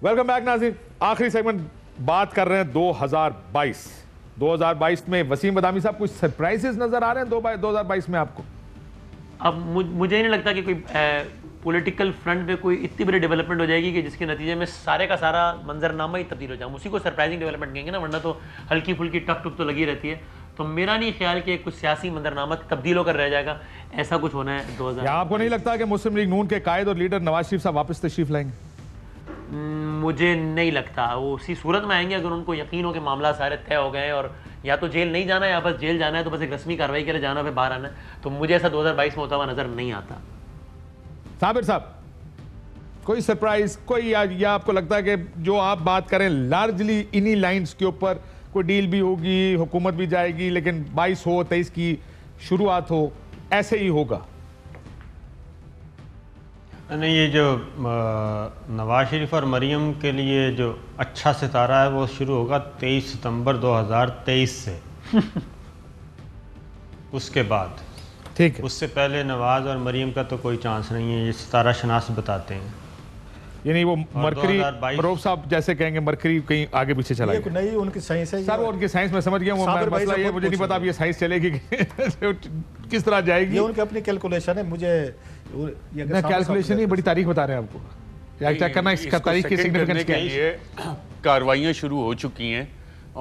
Welcome back नाज़रीन। आखिरी segment बात कर रहे हैं 2022 में वसीम बदामी साहब कुछ सरप्राइजेस नजर आ रहे हैं 2022 में आपको? अब मुझे नहीं लगता कि कोई पॉलिटिकल फ्रंट पे कोई इतनी बड़ी डेवलपमेंट हो जाएगी कि जिसके नतीजे में सारे का सारा मंजरनामा ही तब्दील हो जाए। उसी को सरप्राइजिंग डेवलपमेंट कहेंगे ना, वरना तो हल्की फुल्की टक टुक तो लगी रहती है। तो मेरा नहीं ख्याल कि कुछ सियासी मंजरनामा तब्दील होकर रह जाएगा, ऐसा कुछ होना है 2000। आपको नहीं लगता कि मुस्लिम लीग नून के कायद और लीडर नवाज शरीफ साहब वापस तशरीफ लाएंगे? मुझे नहीं लगता। वो उसी सूरत में आएंगे अगर उनको यकीन हो कि मामला सारे तय हो गए और या तो जेल नहीं जाना है या बस जेल जाना है, तो बस एक रस्मी कार्रवाई के लिए जाना है, बाहर आना है। तो मुझे ऐसा 2022 में होता हुआ नजर नहीं आता। साबिर साहब, कोई सरप्राइज, कोई या आपको लगता है कि जो आप बात करें लार्जली इन्हीं लाइंस के ऊपर कोई डील भी होगी, हुकूमत भी जाएगी, लेकिन 22 हो 23 की शुरुआत हो, ऐसे ही होगा? नहीं, ये जो नवाज शरीफ और मरीम के लिए जो अच्छा सितारा है वो शुरू होगा 23 सितंबर 2023 से। उसके बाद ठीक है, उससे पहले नवाज और मरीम का तो कोई चांस नहीं है, ये सितारा शनास बताते हैं। यानी वो मरकरी प्रोफ साहब जैसे कहेंगे मरकरी कहीं आगे पीछे चला गया। नहीं, उनकी साइंस है सर, वो उनकी साइंस में समझ गया। वो मसला ये मुझे नहीं पता अब ये साइंस चलेगी किस तरह जाएगी। ये उनकी अपनी कैलकुलेशन है। मुझे कैलकुलेशन ही बड़ी तारीख बता रहे हैं आपको, या चेक करना इसका तारीख की सिग्निफिकेंस क्या है। कार्रवाइयाँ शुरू हो चुकी हैं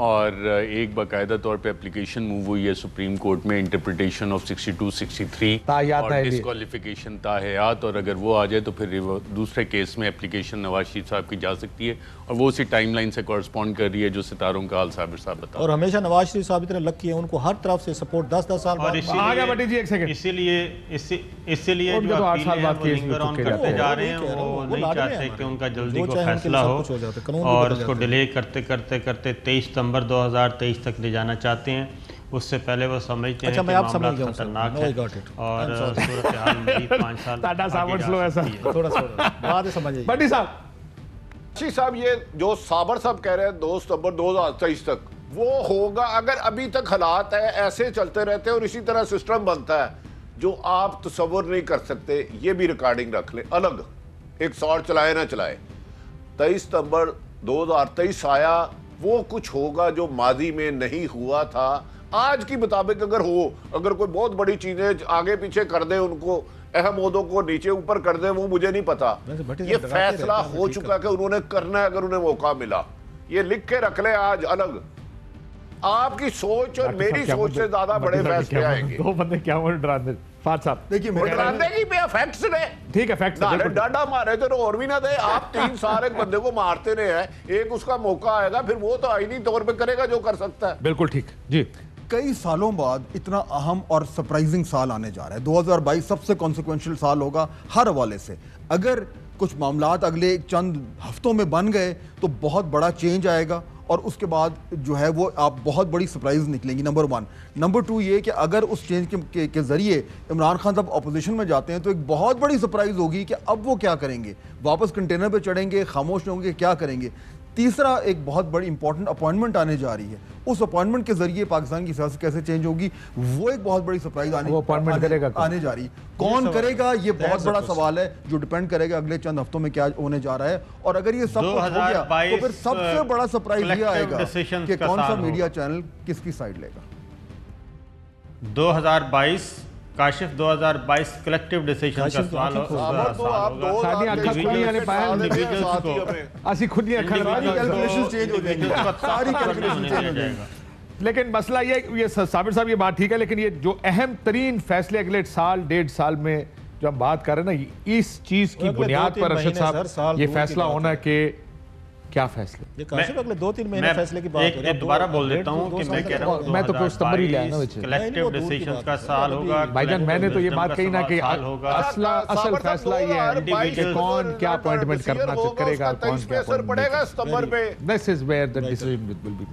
और एक बाकायदा तौर पे एप्लीकेशन मूव हुई है सुप्रीम कोर्ट में, इंटरप्रिटेशन ऑफ 62, 63 और डिस्क्वालिफिकेशन ताहयात, और अगर वो आ जाए तो फिर दूसरे केस में एप्लीकेशन नवाज शरीफ साहब की जा सकती है और वो उसी टाइमलाइन से कॉरस्पॉन्ड कर रही है जो सितारों का हाल साबिर साहब बता। और हमेशा नवाज शरीफ साहब इतने लकी है, उनको हर तरफ से सपोर्ट 10-10 साल बाद। इसीलिए जो लिंगर ऑन करते जा रहे हैं वो नहीं चाहते कि उनका जल्दी को फैसला हो और उसको डिले करते करते करते 23 सितंबर 2023 तक ले जाना चाहते हैं। उससे पहले वो समझते हैं कि मामला खतरनाक है और सूरत हाल में 5 साल साहब ये जो साबर साहब कह रहे हैं 2 सितंबर 2023 तक वो होगा। अगर अभी तक हालात है ऐसे चलते रहते हैं और इसी तरह सिस्टम बनता है जो आप तसव्वुर नहीं कर सकते, ये भी रिकॉर्डिंग रख ले अलग, एक शॉट चलाए ना चलाए। 23 सितंबर 2023 आया, वो कुछ होगा जो माजी में नहीं हुआ था। आज की मुताबिक अगर कोई बहुत बड़ी चीजें आगे पीछे कर दे, उनको अहम ओहदों को नीचे ऊपर कर दे, वो मुझे नहीं पता। ये फैसला हो चुका कि उन्होंने करना है अगर उन्हें मौका मिला। ये लिख के रख ले आज अलग। आपकी सोच और मेरी सोच से ज्यादा बड़े फैसले आएंगे। दो बंदे क्या डराते देखिए ठीक है, फैक्ट्स डाडा मारे थे और भी ना दे। आप 3 साल एक बंदे को मारते रहे हैं, एक उसका मौका आएगा, फिर वो तो आईनी तौर पे करेगा जो कर सकता है। बिल्कुल ठीक जी। कई सालों बाद इतना अहम और सरप्राइजिंग साल आने जा रहा है। 2022 सबसे कॉन्सिक्वेंशियल साल होगा हर हवाले से। अगर कुछ मामलात अगले चंद हफ्तों में बन गए तो बहुत बड़ा चेंज आएगा और उसके बाद जो है वो आप बहुत बड़ी सरप्राइज निकलेंगी, नंबर 1। नंबर 2 ये कि अगर उस चेंज के जरिए इमरान खान साहब अपोजिशन में जाते हैं तो एक बहुत बड़ी सरप्राइज होगी कि अब वो क्या करेंगे, वापस कंटेनर पे चढ़ेंगे, खामोश होंगे, क्या करेंगे। तीसरा, एक बहुत बड़ी इंपॉर्टेंट अपॉइंटमेंट आने जा रही है। उस अपॉइंटमेंट के जरिए पाकिस्तान की सियासत कैसे चेंज होगी, वो एक बहुत बड़ी सरप्राइज आने जा रही है। कौन करेगा, ये बहुत बड़ा सवाल है जो डिपेंड करेगा अगले चंद हफ्तों में क्या होने जा रहा है। और अगर ये सब हो गया तो फिर सबसे बड़ा सरप्राइज ये आएगा कि कौन सा मीडिया चैनल किसकी साइड लेगा। 2022 काशिफ 2022 कलेक्टिव डिसीजन का सवाल लेकिन मसला ये साबिर साहब ये बात ठीक है, लेकिन ये जो अहम तरीन फैसले अगले साल 1.5 साल में जो हम बात कर रहे हैं ना, इस चीज की बुनियाद पर अरशद साहब ये फैसला होना कि क्या फैसले अगले 2-3 महीने फैसले की बात हो रही है। दोबारा बोल देता हूं कि मैं कह रहा हूं मैं तो सितंबर ही लाया ना कलेक्टिव डिसीजंस का साल होगा। भाईजान मैंने तो ये बात कही ना कि असल फैसला ये है कि कौन क्या अपॉइंटमेंट करना करेगा, कौन क्या पड़ेगा सितंबर पे। This is where the decision will be.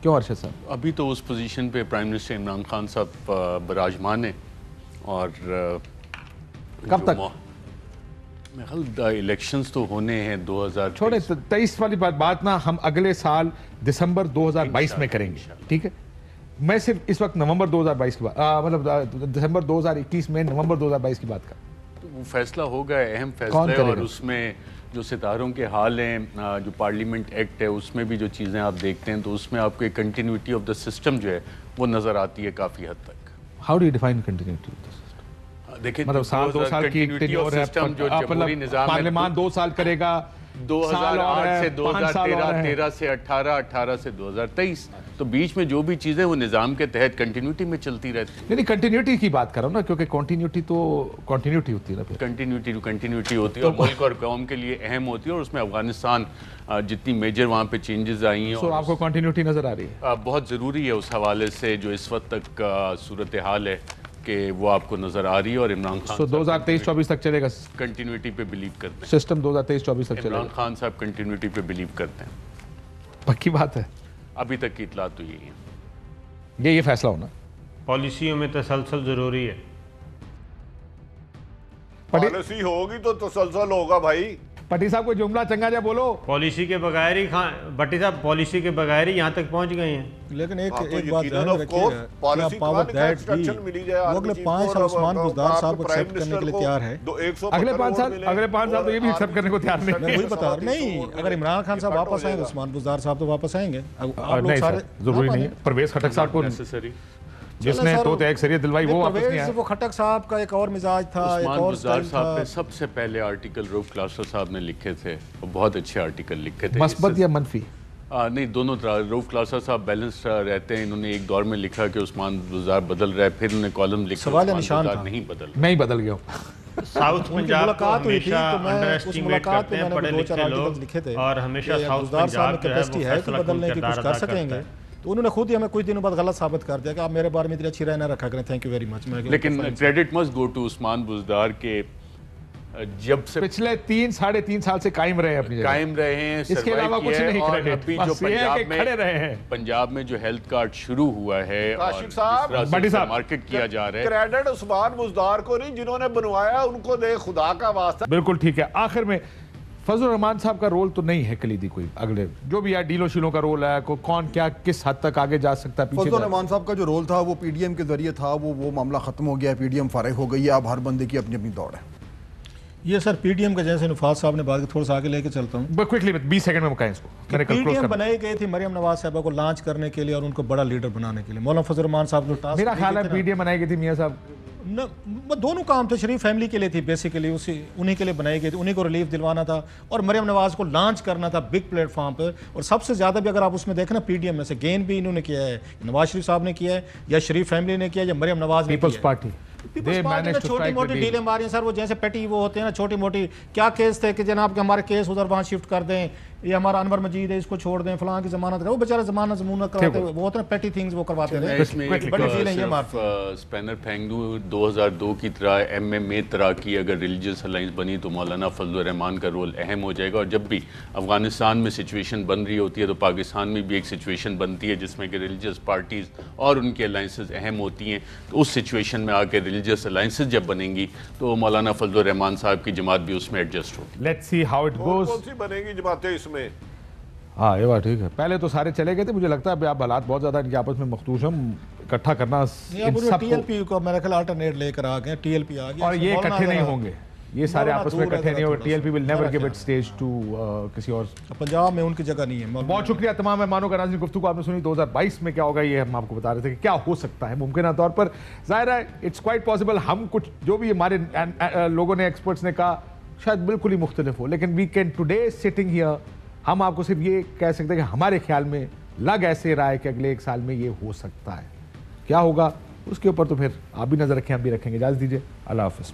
क्यों अरशद साहब? अभी तो उस पोजीशन पे प्राइम मिनिस्टर इमरान खान साहब विराजमान है और कब तक इलेक्शंस तो होने हैं 2000 छोड़े 23 वाली बात ना हम अगले साल दिसंबर 2022 में करेंगे, ठीक है। मैं सिर्फ इस वक्त नवंबर 2022 की बात मतलब दिसंबर 2021 में नवंबर 2022 की बात कर। तो वो फैसला होगा, अहम फैसला है और उसमें जो सितारों के हाल हैं, जो पार्लियामेंट एक्ट है उसमें भी जो चीज़ें आप देखते हैं तो उसमें आपको एक कंटिन्यूटी ऑफ द सिस्टम जो है वो नज़र आती है काफ़ी हद तक। How do you define continuity of the system? देखिए मतलब साल 2 साल की टेन्योर है, पार्लियामान 2 साल करेगा, 2008 से 2013, 13 से 18, 18 से 2023, तो बीच में जो भी चीजें वो निजाम के तहत कंटिन्यूटी में चलती रहती है। नहीं, कंटिन्यूटी की बात कर रहा हूँ ना, क्योंकि कंटिन्यूटी तो कंटिन्यूटी होती है ना, फिर कंटिन्यूटी होती है और मुल्क और कौम के लिए अहम होती है, और उसमें अफगानिस्तान जितनी मेजर वहाँ पे चेंजेस आई हैं और आपको कंटिन्यूटी नजर आ रही है, बहुत ज़रूरी है उस हवाले से जो इस वक्त तक सूरत हाल है कि वो आपको नजर आ रही है। और इमरान खान 2023-24 तक चलेगा, कंटिन्यूटी पे बिलीव करते हैं, सिस्टम 2023-24 तक चलेगा। इमरान खान साहब कंटिन्यूटी पे बिलीव करते हैं, पक्की बात है, अभी तक की इतला तो यही है। ये फैसला होना, पॉलिसियों में तसलसल जरूरी है। पॉलिसी होगी तो तसलसल होगा भाई। पटी साहब कोई जुमला चंगा जा बोलो। पॉलिसी के बगैर ही भट्टी साहब पॉलिसी के बगैर ही यहाँ तक पहुँच गए हैं। लेकिन एक तो बात ध्यान रखिए, पावर दैट भी वो अगले 5 साल उस्मान बुज़दार साहब को एक्सेप्ट करने के लिए तैयार है। अगले 5 साल तो ये भी एक्सेप्ट करने को तैयार नहीं। मैं वही बता रहा नहीं, अगर इमरान खान साहब वापस आएंगे, उस्मान बुज़दार साहब तो वापस आएंगे। नहीं सर, जरूरी नहीं है। परवेज खटक साहब को जिसने तो अक्सरियत दिलवाई वो वापस नहीं आया। वो खटक साहब का एक और मिजाज था, एक और स्टाइल साहब पे सबसे पहले आर्टिकल रऊफ क्लासर साहब ने लिखे थे, वो बहुत अच्छे आर्टिकल लिखे थे, मस्बत या मनफी। नहीं, दोनों तरह। रऊफ क्लासर साहब बैलेंस रहते हैं, इन्होंने एक दौर में लिखा कि उस्मान बुज़दार बदल रहा है, फिर उन्होंने कॉलम लिखा सवाल निशान नहीं बदल, मैं ही बदल गया हूँ। साउथ पंजाब को हमेशा अंडर उस एस्टिमेट मुलाकात करते में हैं मैंने पढ़े 2-4 लिखे आर्टिकल्स लिखे थे लोग, और हमेशा साउथ बुज़दार साहब में पंजाब कैपेसिटी है कि बदलने की कुछ कर सकेंगे, तो उन्होंने खुद ही हमें कुछ दिनों बाद गलत साबित कर दिया कि आप मेरे बारे में इतनी अच्छी राय ना रखा करें। Thank you very much. लेकिन credit must go to Usman Buzdar के जब से पिछले 3-3.5 साल से कायम रहे अपनी कायम रहे हैं, इसके अलावा कुछ नहीं। और अभी जो खड़े रहे हैं, पंजाब में जो हेल्थ कार्ड शुरू हुआ है और मार्केट किया जा रहा है, क्रेडिट उस्मान बुज़दार को नहीं, जिन्होंने बनवाया उनको दे, खुदा का वास्ता। बिल्कुल ठीक है। आखिर में फजल रहमान साहब का रोल तो नहीं है कलीदी, कोई अगले जो भी है डीलो शीलो का रोल है, कौन क्या किस हद तक आगे जा सकता है। फजल रहमान साहब का जो रोल था वो पीडीएम के जरिए था, वो मामला खत्म हो गया है, पीडीएम फारिग हो गई है, अब हर बंदे की अपनी अपनी दौड़ है। ये सर पीडीएम का, जैसे नवाज साहब ने बात थोड़ा सा आगे लेके चलता हूँ, क्विकली 20 सेकंड में मुकाएं इसको। पीडीएम बनाई गई थी मरियम नवाज साहबा को लॉन्च करने के लिए और उनको बड़ा लीडर बनाने के लिए। मौलाना फजल रहमान साहब जो टास्क, मेरा ख्याल है पीडीएम बनाई गई थी मियां साहब न, दोनों काम थे, शरीफ फैमिली के लिए थी बेसिकली, उन्हीं के लिए बनाई गई थी, उन्हीं को रिलीफ दिलवाना था और मरियम नवाज को लॉन्च करना था बिग प्लेटफॉर्म पर। और सबसे ज़्यादा भी अगर आप उसमें देखें ना, पीडीएम में से गेन भी इन्होंने किया है, नवाज शरीफ साहब ने किया है, या शरीफ फैमिली ने किया है, या मरियम नवाज ने किया है। पीपल्स पार्टी ने छोटी मोटी डीलें मारी हैं सर, वो जैसे पेटी वो होते हैं ना, छोटी मोटी क्या केस थे कि जनाब के हमारे केस उधर वहाँ शिफ्ट कर दें, ये हमारा अनवर मजीद है इसको छोड़ दें, फलां की जमानत करो, वो बेचारा जमानत जमूनत कराते, वो होते हैं पेटी थिंग्स वो करवाते थे। स्पैनर फेंक दूं, 2002 की तरह एमएमए तरह की अगर रिलीजियस अलायंस बनी तो मौलाना फजल रहमान का रोल अहम हो जाएगा। और जब भी अफगानिस्तान में सिचुएशन बन रही होती है तो पाकिस्तान में भी एक सिचुएशन बनती है जिसमें कि रिलीजियस पार्टीज और उनकी अलायंसेज अहम होती हैं, तो उस सिचुएशन में आकर रिलीजियस अलायंसेज जब बनेंगी तो मौलाना फजल रहमान साहब की जमात भी उसमें एडजस्ट होगी। Let's see how it goes. कौन सी बनेगी जमातें इसमें? हाँ, ये बात ठीक है। पहले तो सारे चले गए थे, मुझे लगता है अब हालात बहुत ज्यादा इनके आपस में मखदूश हैं, इकट्ठा करना टीएलपी को मेरा ख्याल अल्टरनेट लेकर आ गए, टीएलपी आ गया और ये इकट्ठे नहीं होंगे, ये सारे आपस में इकट्ठे नहीं होंगे। TLP will never give it stage to किसी और। पंजाब में उनकी जगह नहीं है। बहुत शुक्रिया तमाम मेहमानों का। नाज़रीन, गुफ्तगू आपने सुनी 2022 में क्या होगा ये हम आपको बता रहे थे कि क्या हो सकता है मुमकिन तौर पर। जाहिर है इट्स क्वाइट पॉसिबल हम कुछ जो भी हमारे लोगों ने, एक्सपर्ट्स ने कहा शायद बिल्कुल ही मुख्तलिफ हो, लेकिन we can today sitting here हम आपको सिर्फ ये कह सकते हैं कि हमारे ख्याल में लग ऐसे रहा है कि अगले 1 साल में ये हो सकता है। क्या होगा उसके ऊपर तो फिर आप भी नजर रखें, हम भी रखेंगे। इजाज़त दीजिए, अल्लाह हाफ़िज़।